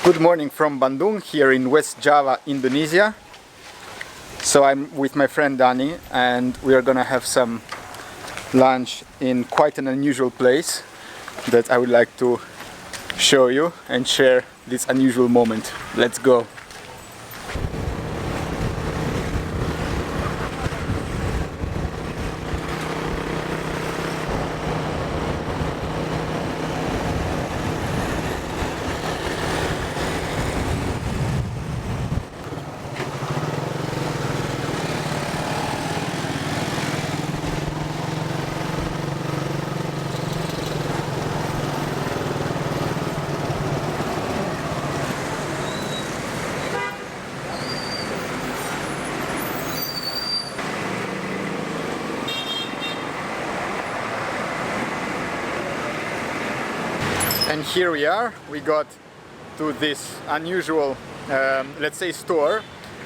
Good morning from Bandung here in West Java, Indonesia. So I'm with my friend Dani and we are gonna have some lunch in quite an unusual place that I would like to show you and share this unusual moment. Let's go. And here we are, we got to this unusual, let's say, store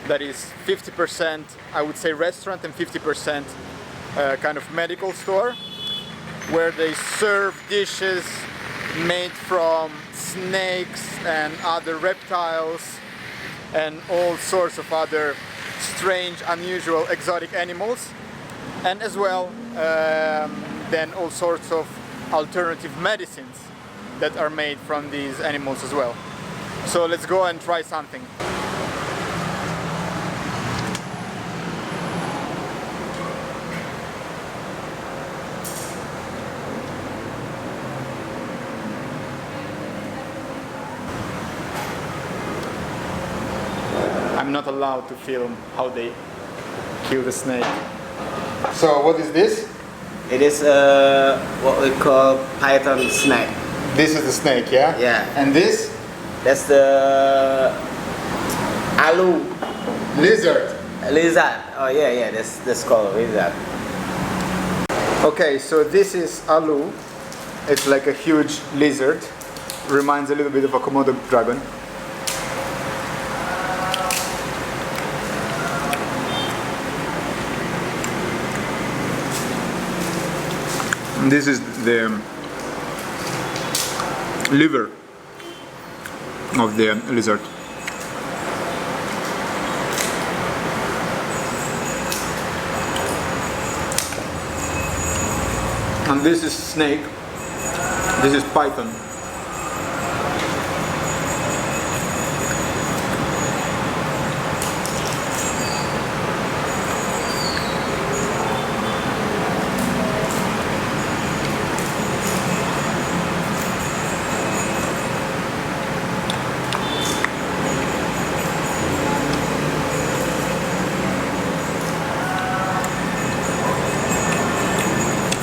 that is 50%, I would say, restaurant and 50% kind of medical store, where they serve dishes made from snakes and other reptiles and all sorts of other strange, unusual, exotic animals, and as well then all sorts of alternative medicines that are made from these animals as well. So let's go and try something. I'm not allowed to film how they kill the snake. So what is this? It is what we call python snake. This is the snake, yeah? Yeah. And this? That's the alu. Lizard. Lizard. Oh yeah, that's called lizard. Okay, so this is alu. It's like a huge lizard. Reminds a little bit of a Komodo dragon. And this is the liver of the lizard. And this is snake. This is python.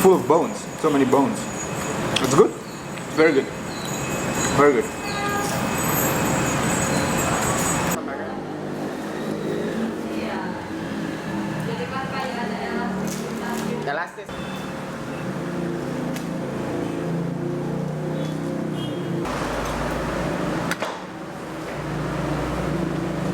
Full of bones, so many bones. It's good, very good, very good.